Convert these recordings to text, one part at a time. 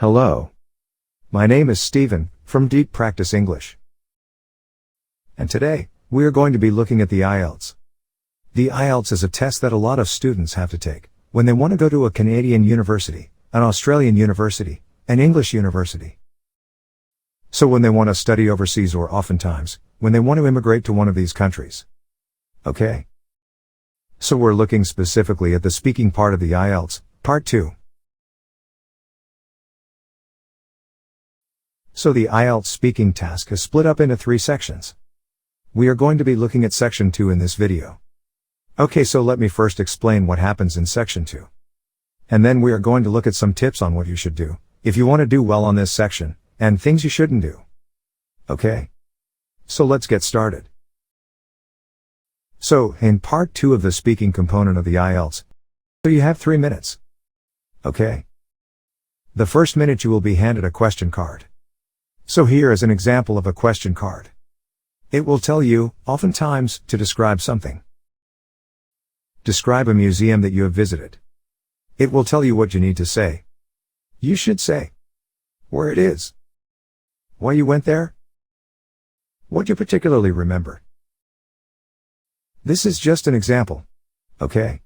Hello. My name is Stephen, from Deep Practice English. And today, we are going to be looking at the IELTS. The IELTS is a test that a lot of students have to take when they want to go to a Canadian university, an Australian university, an English university. So when they want to study overseas, or oftentimes, when they want to immigrate to one of these countries. Okay? So we're looking specifically at the speaking part of the IELTS, Part 2. So the IELTS speaking task is split up into 3 sections. We are going to be looking at Section 2 in this video. Okay, so let me first explain what happens in Section 2. And then we are going to look at some tips on what you should do if you want to do well on this section, and things you shouldn't do. Okay? So let's get started. So, in Part 2 of the speaking component of the IELTS, so you have 3 minutes. Okay? The first minute you will be handed a question card. So here is an example of a question card. It will tell you, oftentimes, to describe something. Describe a museum that you have visited. It will tell you what you need to say. You should say where it is, why you went there, what you particularly remember. This is just an example. Okay?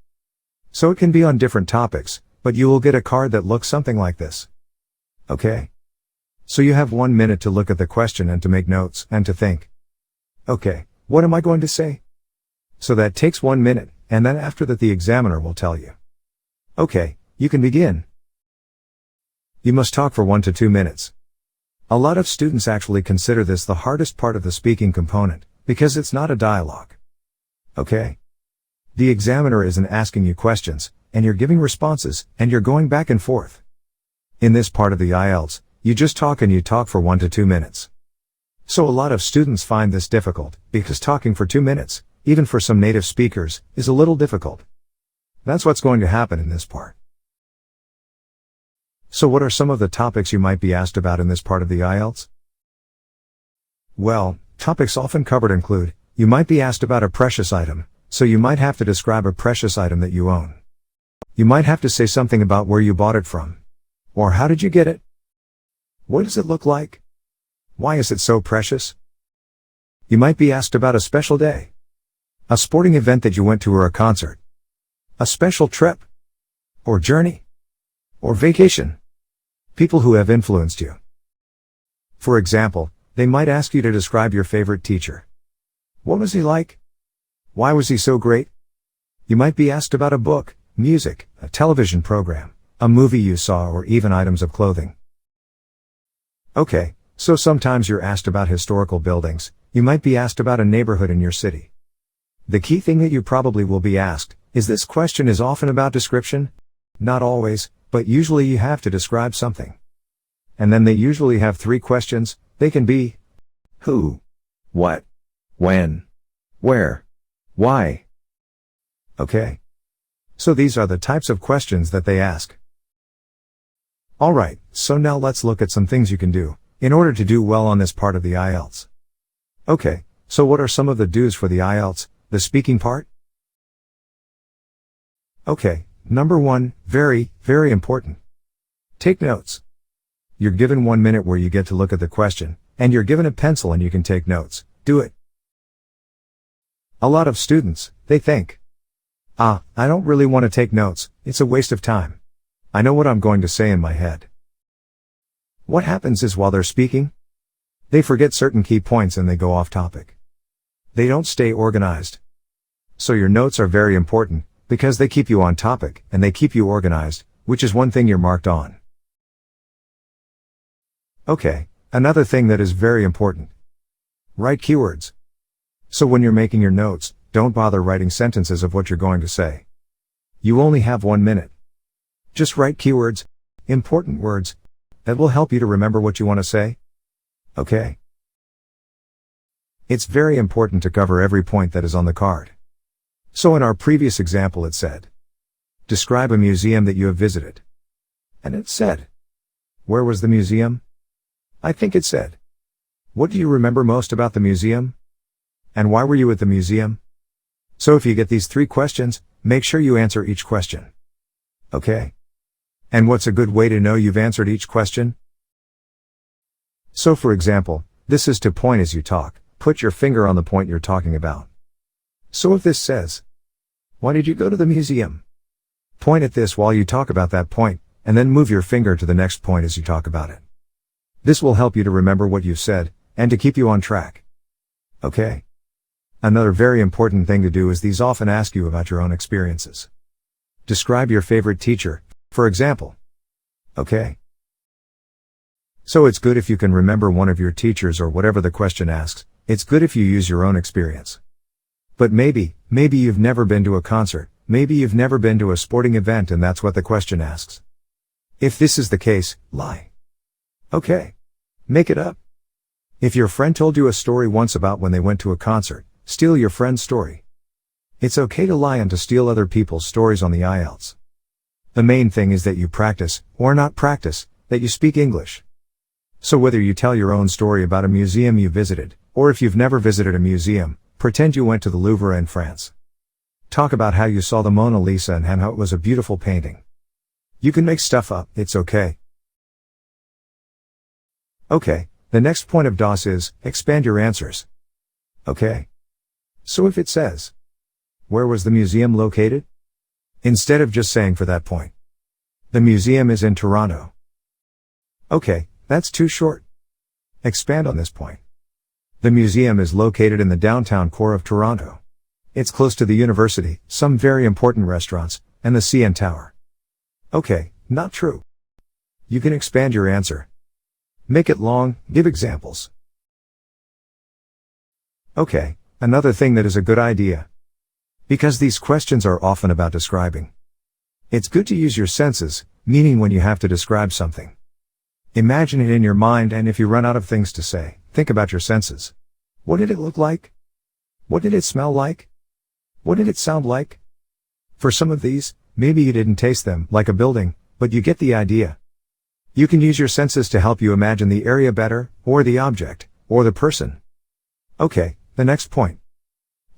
So it can be on different topics, but you will get a card that looks something like this. Okay? So you have 1 minute to look at the question and to make notes and to think. Okay, what am I going to say? So that takes 1 minute, and then after that the examiner will tell you. Okay, you can begin. You must talk for 1 to 2 minutes. A lot of students actually consider this the hardest part of the speaking component, because it's not a dialogue. Okay? The examiner isn't asking you questions, and you're giving responses, and you're going back and forth. In this part of the IELTS, you just talk and you talk for 1 to 2 minutes. So a lot of students find this difficult, because talking for 2 minutes, even for some native speakers, is a little difficult. That's what's going to happen in this part. So what are some of the topics you might be asked about in this part of the IELTS? Well, topics often covered include, you might be asked about a precious item, so you might have to describe a precious item that you own. You might have to say something about where you bought it from. Or how did you get it? What does it look like? Why is it so precious? You might be asked about a special day, a sporting event that you went to, or a concert, a special trip, or journey, or vacation, people who have influenced you. For example, they might ask you to describe your favorite teacher. What was he like? Why was he so great? You might be asked about a book, music, a television program, a movie you saw, or even items of clothing. Okay, so sometimes you're asked about historical buildings, you might be asked about a neighborhood in your city. The key thing that you probably will be asked, is this question is often about description? Not always, but usually you have to describe something. And then they usually have 3 questions, they can be who, what, when, where, why. Okay? So these are the types of questions that they ask. Alright, so now let's look at some things you can do in order to do well on this part of the IELTS. Okay, so what are some of the do's for the IELTS, the speaking part? Okay, number 1, very, very important. Take notes. You're given 1 minute where you get to look at the question, and you're given a pencil and you can take notes. Do it. A lot of students, they think, I don't really want to take notes, it's a waste of time. I know what I'm going to say in my head. What happens is while they're speaking, they forget certain key points and they go off topic. They don't stay organized. So your notes are very important, because they keep you on topic, and they keep you organized, which is one thing you're marked on. Okay, another thing that is very important. Write keywords. So when you're making your notes, don't bother writing sentences of what you're going to say. You only have 1 minute. Just write keywords, important words, that will help you to remember what you want to say. Okay? It's very important to cover every point that is on the card. So in our previous example it said, describe a museum that you have visited. And it said, where was the museum? I think it said, what do you remember most about the museum? And why were you at the museum? So if you get these 3 questions, make sure you answer each question. Okay? And what's a good way to know you've answered each question? So for example, this is to point as you talk. Put your finger on the point you're talking about. So if this says, "Why did you go to the museum?" Point at this while you talk about that point, and then move your finger to the next point as you talk about it. This will help you to remember what you've said, and to keep you on track. Okay? Another very important thing to do is these often ask you about your own experiences. Describe your favorite teacher, for example. Okay? So it's good if you can remember one of your teachers or whatever the question asks. It's good if you use your own experience. But maybe you've never been to a concert, maybe you've never been to a sporting event and that's what the question asks. If this is the case, lie. Okay. Make it up. If your friend told you a story once about when they went to a concert, steal your friend's story. It's okay to lie and to steal other people's stories on the IELTS. The main thing is that you practice, or not practice, that you speak English. So whether you tell your own story about a museum you visited, or if you've never visited a museum, pretend you went to the Louvre in France. Talk about how you saw the Mona Lisa and how it was a beautiful painting. You can make stuff up, it's okay. Okay, the next point of DOS is, expand your answers. Okay. So if it says, where was the museum located? Instead of just saying for that point, the museum is in Toronto. Okay, that's too short. Expand on this point. The museum is located in the downtown core of Toronto. It's close to the university, some very important restaurants, and the CN Tower. Okay, not true. You can expand your answer. Make it long, give examples. Okay, another thing that is a good idea. Because these questions are often about describing. It's good to use your senses, meaning when you have to describe something. Imagine it in your mind, and if you run out of things to say, think about your senses. What did it look like? What did it smell like? What did it sound like? For some of these, maybe you didn't taste them, like a building, but you get the idea. You can use your senses to help you imagine the area better, or the object, or the person. Okay, the next point.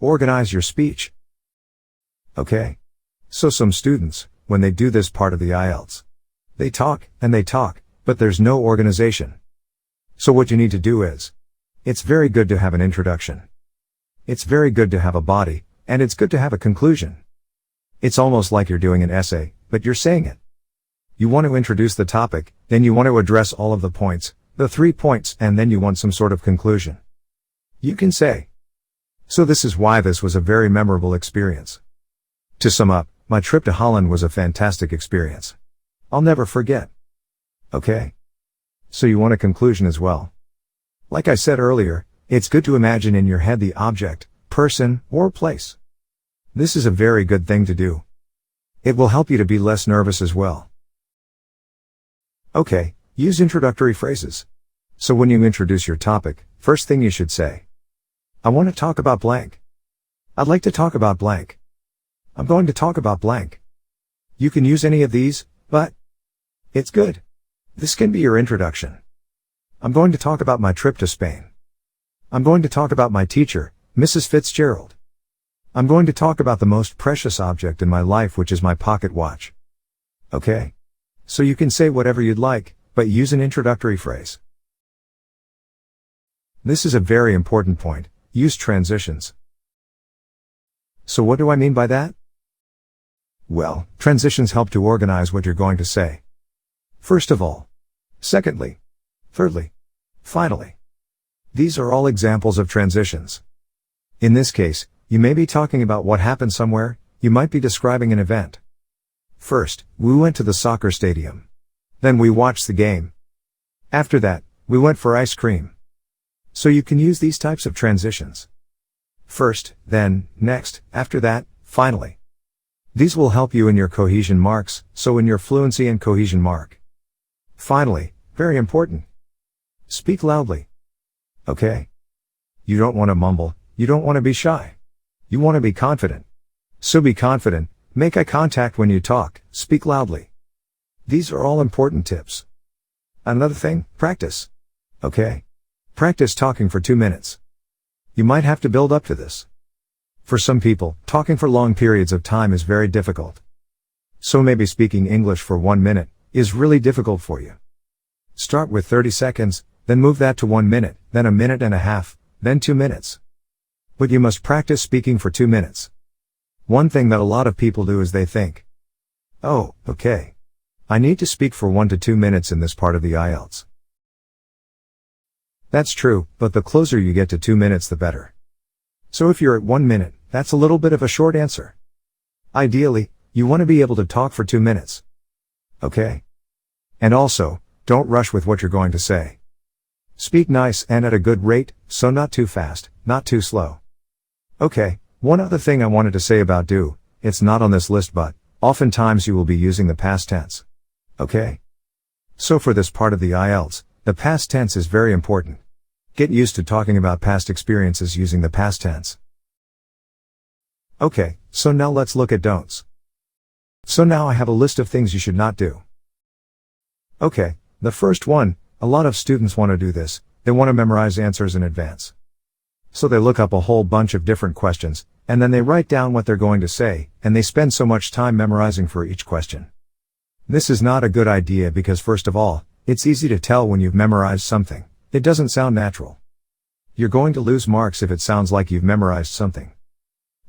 Organize your speech. Okay. So some students, when they do this part of the IELTS, they talk, but there's no organization. So what you need to do is, it's very good to have an introduction. It's very good to have a body, and it's good to have a conclusion. It's almost like you're doing an essay, but you're saying it. You want to introduce the topic, then you want to address all of the points, the 3 points, and then you want some sort of conclusion. You can say, so this is why this was a very memorable experience. To sum up, my trip to Holland was a fantastic experience. I'll never forget. Okay. So you want a conclusion as well. Like I said earlier, it's good to imagine in your head the object, person, or place. This is a very good thing to do. It will help you to be less nervous as well. Okay, use introductory phrases. So when you introduce your topic, first thing you should say, I want to talk about blank. I'd like to talk about blank. I'm going to talk about blank. You can use any of these, but it's good. This can be your introduction. I'm going to talk about my trip to Spain. I'm going to talk about my teacher, Mrs. Fitzgerald. I'm going to talk about the most precious object in my life, which is my pocket watch. Okay. So you can say whatever you'd like, but use an introductory phrase. This is a very important point. Use transitions. So what do I mean by that? Well, transitions help to organize what you're going to say. First of all. Secondly. Thirdly. Finally. These are all examples of transitions. In this case, you may be talking about what happened somewhere, you might be describing an event. First, we went to the soccer stadium. Then we watched the game. After that, we went for ice cream. So you can use these types of transitions. First, then, next, after that, finally. These will help you in your cohesion marks, so in your fluency and cohesion mark. Finally, very important. Speak loudly. Okay. You don't want to mumble, you don't want to be shy. You want to be confident. So be confident, make eye contact when you talk, speak loudly. These are all important tips. Another thing, practice. Okay. Practice talking for 2 minutes. You might have to build up to this. For some people, talking for long periods of time is very difficult. So maybe speaking English for 1 minute, is really difficult for you. Start with 30 seconds, then move that to 1 minute, then a minute and a half, then 2 minutes. But you must practice speaking for 2 minutes. One thing that a lot of people do is they think, oh, okay, I need to speak for 1 to 2 minutes in this part of the IELTS. That's true, but the closer you get to 2 minutes the better. So if you're at 1 minute, that's a little bit of a short answer. Ideally, you want to be able to talk for 2 minutes. Okay? And also, don't rush with what you're going to say. Speak nice and at a good rate, so not too fast, not too slow. Okay, one other thing I wanted to say about do, it's not on this list but, oftentimes you will be using the past tense. Okay? So for this part of the IELTS, the past tense is very important. Get used to talking about past experiences using the past tense. Okay, so now let's look at don'ts. So now I have a list of things you should not do. Okay, the first one, a lot of students want to do this, they want to memorize answers in advance. So they look up a whole bunch of different questions, and then they write down what they're going to say, and they spend so much time memorizing for each question. This is not a good idea because first of all, it's easy to tell when you've memorized something. It doesn't sound natural. You're going to lose marks if it sounds like you've memorized something.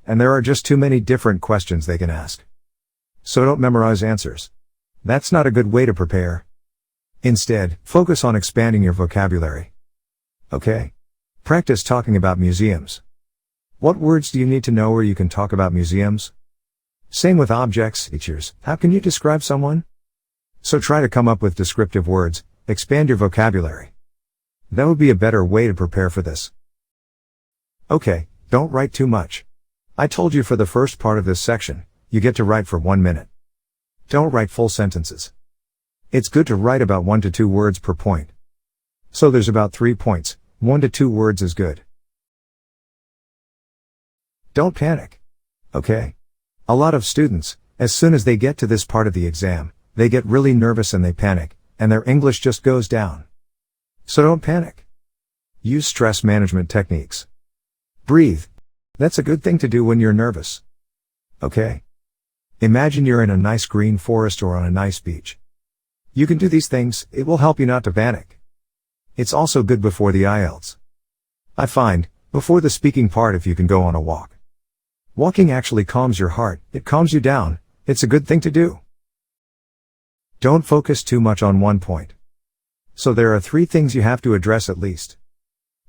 And there are just too many different questions they can ask. So don't memorize answers. That's not a good way to prepare. Instead, focus on expanding your vocabulary. Okay? Practice talking about museums. What words do you need to know where you can talk about museums? Same with objects, features. How can you describe someone? So try to come up with descriptive words, expand your vocabulary. That would be a better way to prepare for this. Okay, don't write too much. I told you for the first part of this section, you get to write for 1 minute. Don't write full sentences. It's good to write about 1 to 2 words per point. So there's about 3 points, 1 to 2 words is good. Don't panic. Okay? A lot of students, as soon as they get to this part of the exam, they get really nervous and they panic, and their English just goes down. So don't panic. Use stress management techniques. Breathe. That's a good thing to do when you're nervous. Okay? Imagine you're in a nice green forest or on a nice beach. You can do these things, it will help you not to panic. It's also good before the IELTS. I find, before the speaking part if you can go on a walk. Walking actually calms your heart, it calms you down, it's a good thing to do. Don't focus too much on one point. So there are 3 things you have to address at least.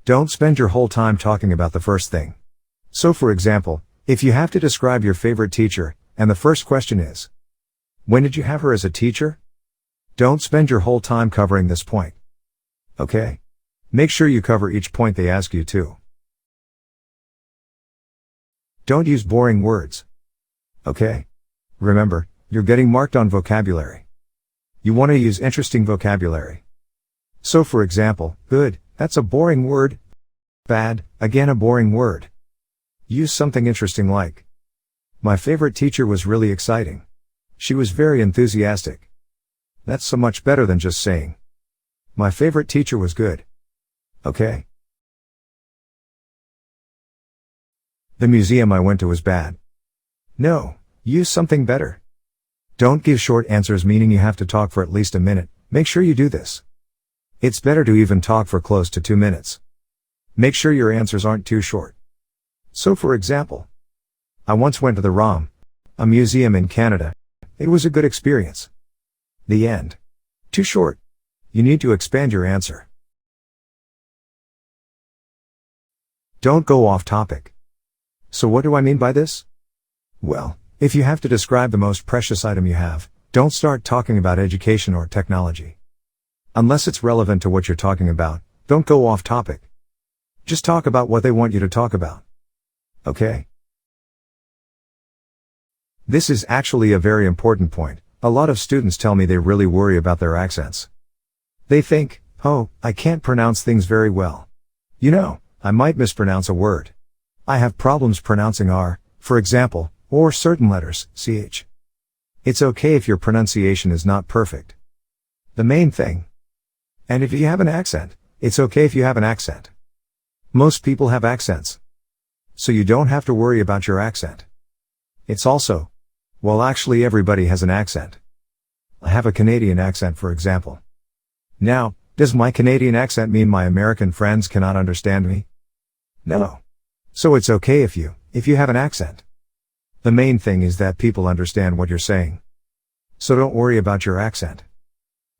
Don't spend your whole time talking about the first thing. So for example, if you have to describe your favorite teacher, and the first question is, when did you have her as a teacher? Don't spend your whole time covering this point. Okay? Make sure you cover each point they ask you to. Don't use boring words. Okay? Remember, you're getting marked on vocabulary. You want to use interesting vocabulary. So for example, good, that's a boring word. Bad, again a boring word. Use something interesting like, my favorite teacher was really exciting. She was very enthusiastic. That's so much better than just saying, my favorite teacher was good. Okay? The museum I went to was bad. No, use something better. Don't give short answers meaning you have to talk for at least a minute, make sure you do this. It's better to even talk for close to 2 minutes. Make sure your answers aren't too short. So for example, I once went to the ROM, a museum in Canada. It was a good experience. The end. Too short. You need to expand your answer. Don't go off topic. So what do I mean by this? Well, if you have to describe the most precious item you have, don't start talking about education or technology. Unless it's relevant to what you're talking about, don't go off topic. Just talk about what they want you to talk about. Okay? This is actually a very important point. A lot of students tell me they really worry about their accents. They think, oh, I can't pronounce things very well. You know, I might mispronounce a word. I have problems pronouncing R, for example, or certain letters, ch. It's okay if your pronunciation is not perfect. The main thing. And if you have an accent, it's okay if you have an accent. Most people have accents. So you don't have to worry about your accent. It's also, well, actually everybody has an accent. I have a Canadian accent, for example. Now, does my Canadian accent mean my American friends cannot understand me? No. So it's okay if you have an accent. The main thing is that people understand what you're saying. So don't worry about your accent.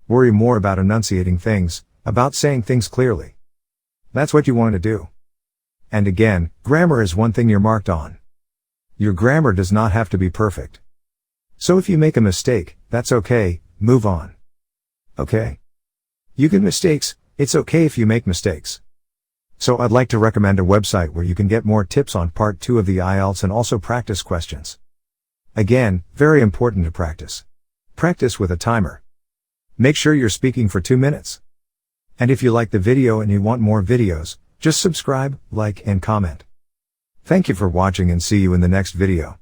Worry more about enunciating things, about saying things clearly. That's what you want to do. And again, grammar is one thing you're marked on. Your grammar does not have to be perfect. So if you make a mistake, that's okay, move on. Okay? You get mistakes, it's okay if you make mistakes. So I'd like to recommend a website where you can get more tips on part 2 of the IELTS and also practice questions. Again, very important to practice. Practice with a timer. Make sure you're speaking for 2 minutes. And if you like the video and you want more videos, just subscribe, like, and comment. Thank you for watching and see you in the next video.